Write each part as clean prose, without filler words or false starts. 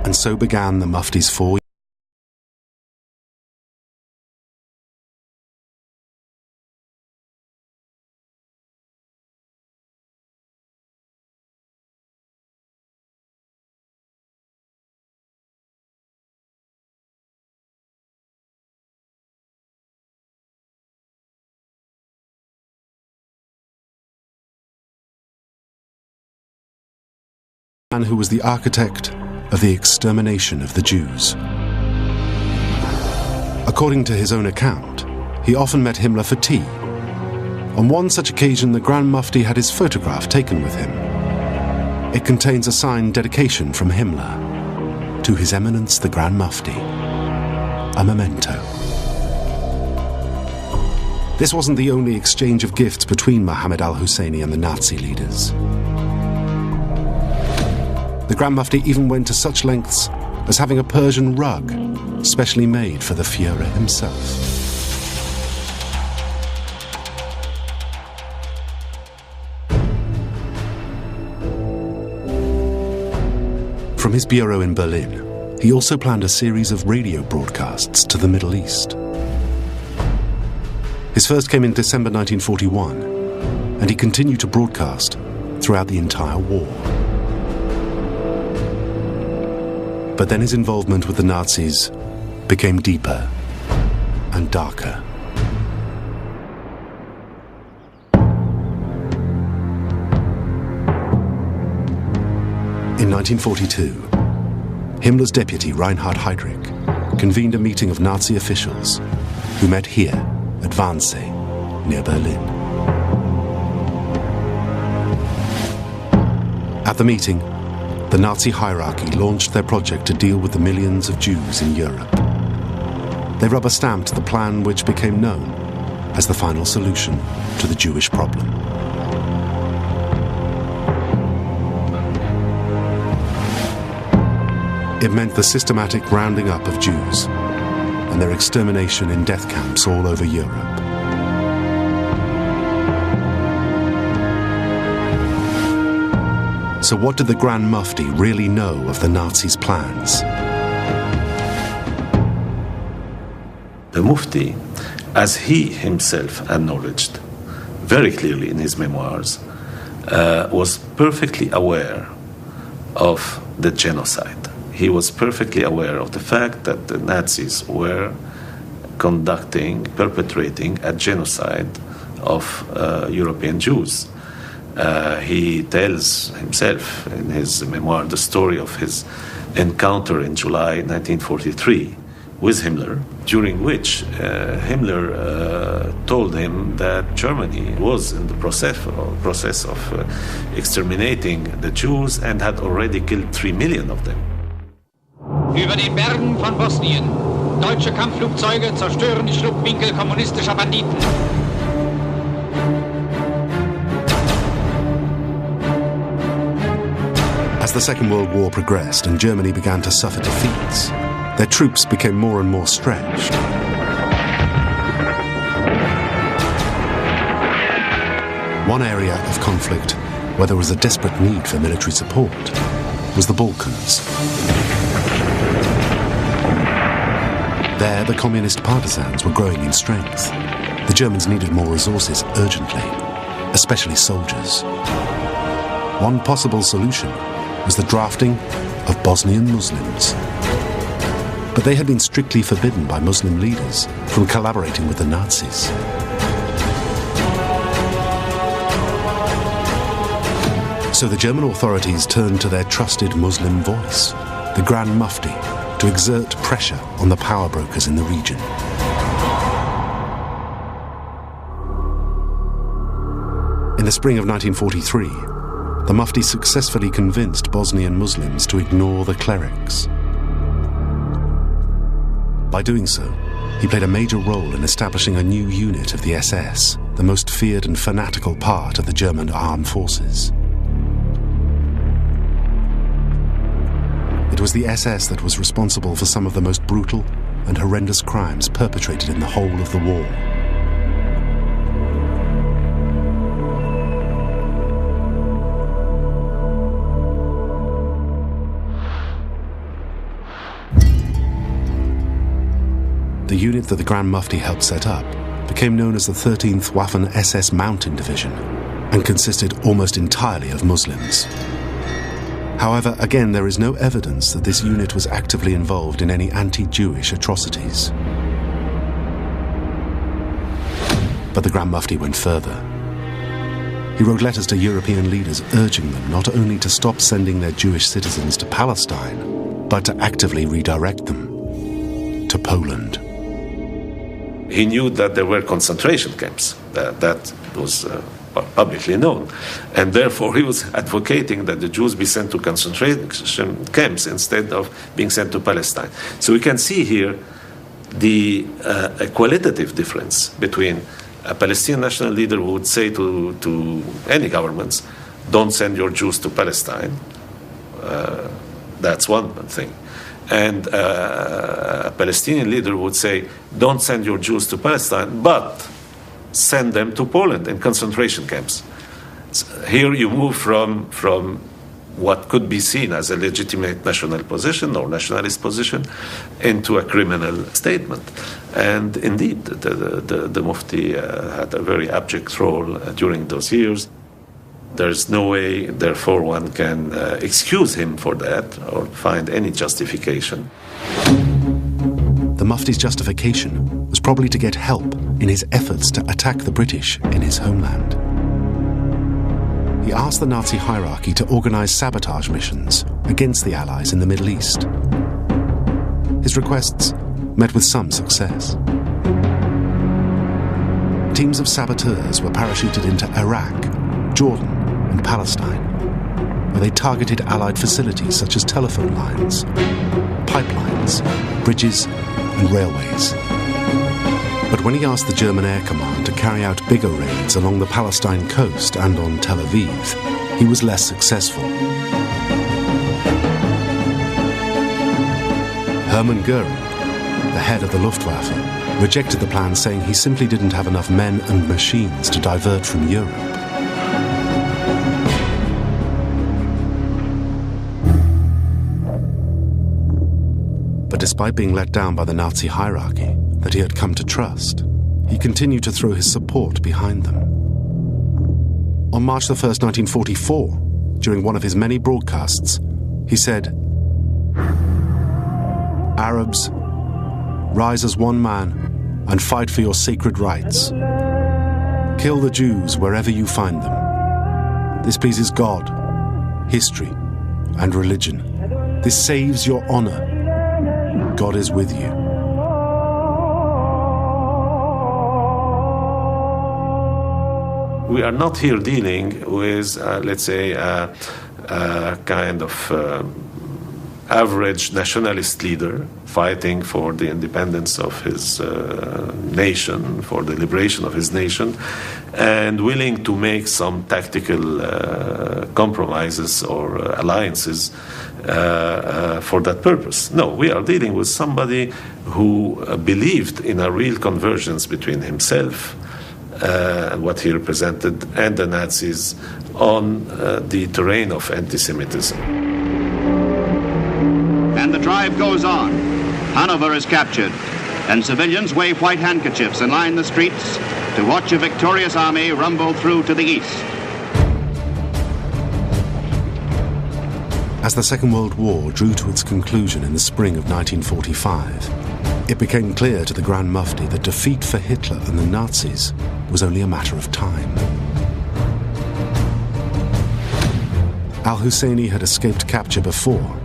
And so began the Mufti's 4 man who was the architect of the extermination of the Jews. According to his own account, he often met Himmler for tea. On one such occasion, the Grand Mufti had his photograph taken with him. It contains a signed dedication from Himmler to His Eminence the Grand Mufti, a memento. This wasn't the only exchange of gifts between Mohammed al-Husseini and the Nazi leaders. The Grand Mufti even went to such lengths as having a Persian rug specially made for the Führer himself. From his bureau in Berlin, he also planned a series of radio broadcasts to the Middle East. His first came in December 1941, and he continued to broadcast throughout the entire war. But then his involvement with the Nazis became deeper and darker. In 1942, Himmler's deputy Reinhard Heydrich convened a meeting of Nazi officials who met here at Wannsee, near Berlin. At the meeting, the Nazi hierarchy launched their project to deal with the millions of Jews in Europe. They rubber-stamped the plan which became known as the final solution to the Jewish problem. It meant the systematic rounding up of Jews and their extermination in death camps all over Europe. So what did the Grand Mufti really know of the Nazis' plans? The Mufti, as he himself acknowledged very clearly in his memoirs, was perfectly aware of the genocide. He was perfectly aware of the fact that the Nazis were perpetrating a genocide of European Jews. He tells himself in his memoir the story of his encounter in July 1943 with Himmler, during which Himmler told him that Germany was in the process of exterminating the Jews and had already killed 3 million of them. Über den Bergen von Bosnien. Deutsche Kampfflugzeuge zerstören die Schlupfwinkel kommunistischer Banditen. As the Second World War progressed and Germany began to suffer defeats, their troops became more and more stretched. One area of conflict where there was a desperate need for military support was the Balkans. There, the communist partisans were growing in strength. The Germans needed more resources urgently, especially soldiers. One possible solution was the drafting of Bosnian Muslims. But they had been strictly forbidden by Muslim leaders from collaborating with the Nazis. So the German authorities turned to their trusted Muslim voice, the Grand Mufti, to exert pressure on the power brokers in the region. In the spring of 1943, the Mufti successfully convinced Bosnian Muslims to ignore the clerics. By doing so, he played a major role in establishing a new unit of the SS, the most feared and fanatical part of the German armed forces. It was the SS that was responsible for some of the most brutal and horrendous crimes perpetrated in the whole of the war. unit that the Grand Mufti helped set up became known as the 13th Waffen-SS Mountain Division and consisted almost entirely of Muslims. However, again, there is no evidence that this unit was actively involved in any anti-Jewish atrocities. But the Grand Mufti went further. He wrote letters to European leaders urging them not only to stop sending their Jewish citizens to Palestine, but to actively redirect them to Poland. He knew that there were concentration camps. That was publicly known. And therefore he was advocating that the Jews be sent to concentration camps instead of being sent to Palestine. So we can see here the qualitative difference between a Palestinian national leader who would say to any governments, don't send your Jews to Palestine. That's one thing. And a Palestinian leader would say, don't send your Jews to Palestine, but send them to Poland in concentration camps. Here you move from what could be seen as a legitimate national position or nationalist position into a criminal statement. And indeed, the Mufti had a very abject role during those years. There's no way, therefore, one can excuse him for that or find any justification. The Mufti's justification was probably to get help in his efforts to attack the British in his homeland. He asked the Nazi hierarchy to organize sabotage missions against the Allies in the Middle East. His requests met with some success. Teams of saboteurs were parachuted into Iraq, Jordan, and Palestine, where they targeted Allied facilities such as telephone lines, pipelines, bridges, and railways. But when he asked the German Air Command to carry out bigger raids along the Palestine coast and on Tel Aviv, he was less successful. Hermann Goering, the head of the Luftwaffe, rejected the plan, saying he simply didn't have enough men and machines to divert from Europe. But despite being let down by the Nazi hierarchy that he had come to trust, he continued to throw his support behind them. On March 1st, 1944, during one of his many broadcasts, he said, "Arabs, rise as one man and fight for your sacred rights. Kill the Jews wherever you find them. This pleases God, history, and religion. This saves your honor. God is with you." We are not here dealing with, let's say, a kind of average nationalist leader fighting for the independence of his nation, for the liberation of his nation, and willing to make some tactical compromises or alliances for that purpose. No, we are dealing with somebody who believed in a real convergence between himself and what he represented and the Nazis on the terrain of anti-Semitism. And the drive goes on. Hanover is captured, and civilians wave white handkerchiefs and line the streets to watch a victorious army rumble through to the east. As the Second World War drew to its conclusion in the spring of 1945, it became clear to the Grand Mufti that defeat for Hitler and the Nazis was only a matter of time. Al-Husseini had escaped capture before,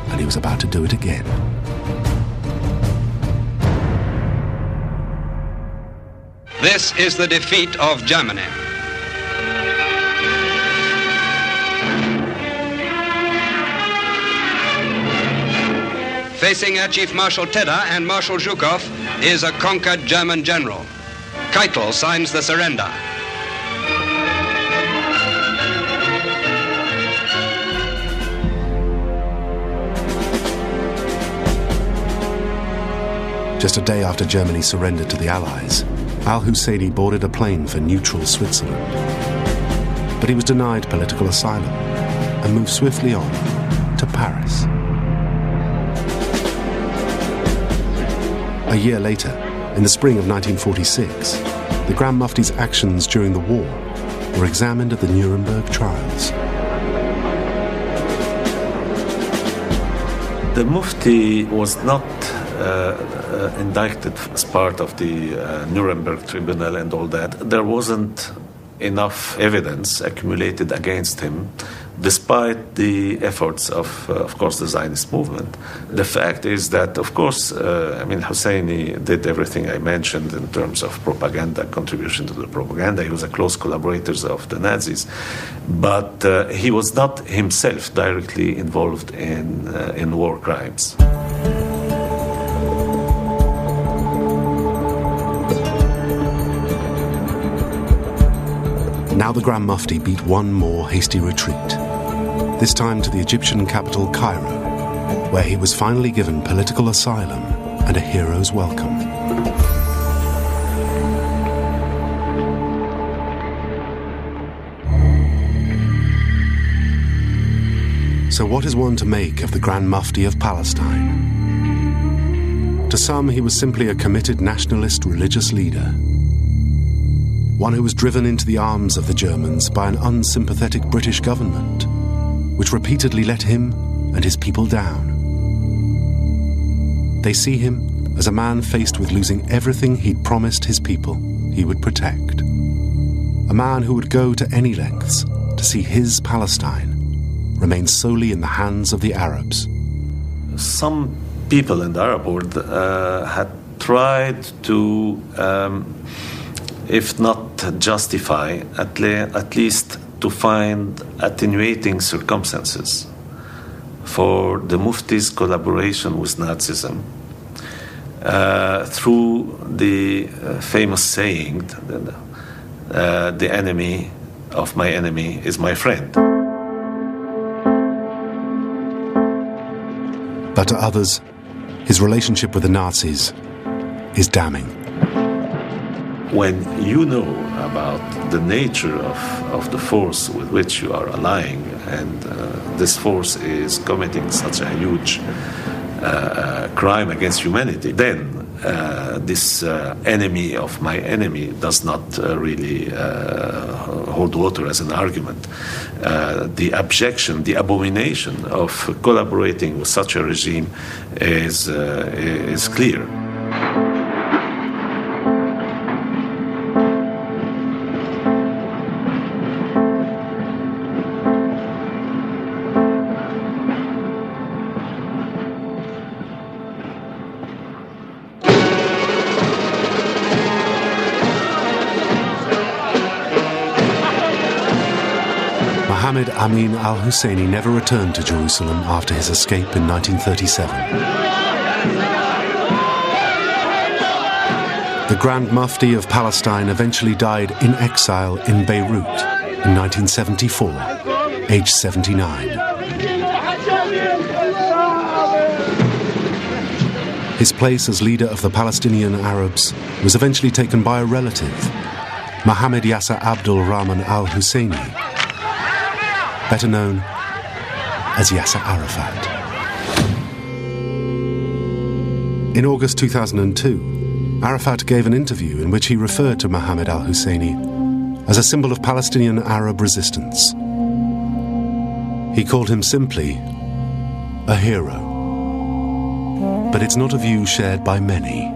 and he was about to do it again. This is the defeat of Germany. Facing Air Chief Marshal Tedder and Marshal Zhukov is a conquered German general. Keitel signs the surrender. Just a day after Germany surrendered to the Allies, Al-Husseini boarded a plane for neutral Switzerland. But he was denied political asylum and moved swiftly on to Paris. A year later, in the spring of 1946, the Grand Mufti's actions during the war were examined at the Nuremberg trials. The Mufti was not indicted as part of the Nuremberg tribunal and all that. There wasn't enough evidence accumulated against him, despite the efforts of course, the Zionist movement. The fact is that, of course, Al-Husseini did everything I mentioned in terms of propaganda, contribution to the propaganda. He was a close collaborator of the Nazis, but he was not himself directly involved in war crimes. Now the Grand Mufti beat one more hasty retreat, this time to the Egyptian capital Cairo, where he was finally given political asylum and a hero's welcome. So what is one to make of the Grand Mufti of Palestine? To some, he was simply a committed nationalist religious leader, one who was driven into the arms of the Germans by an unsympathetic British government, which repeatedly let him and his people down. They see him as a man faced with losing everything he'd promised his people he would protect. A man who would go to any lengths to see his Palestine remain solely in the hands of the Arabs. Some people in the Arab world had tried to if not justify, at least to find attenuating circumstances for the Mufti's collaboration with Nazism through the famous saying, the enemy of my enemy is my friend. But to others, his relationship with the Nazis is damning. When you know about the nature of the force with which you are allying, and this force is committing such a huge crime against humanity, then this enemy of my enemy does not really hold water as an argument. The abjection, the abomination of collaborating with such a regime is clear. Amin al-Husseini never returned to Jerusalem after his escape in 1937. The Grand Mufti of Palestine eventually died in exile in Beirut in 1974, aged 79. His place as leader of the Palestinian Arabs was eventually taken by a relative, Mohammed Yasser Abdul Rahman al-Husseini, better known as Yasser Arafat. In August 2002, Arafat gave an interview in which he referred to Mohammed al-Husseini as a symbol of Palestinian Arab resistance. He called him simply a hero. But it's not a view shared by many.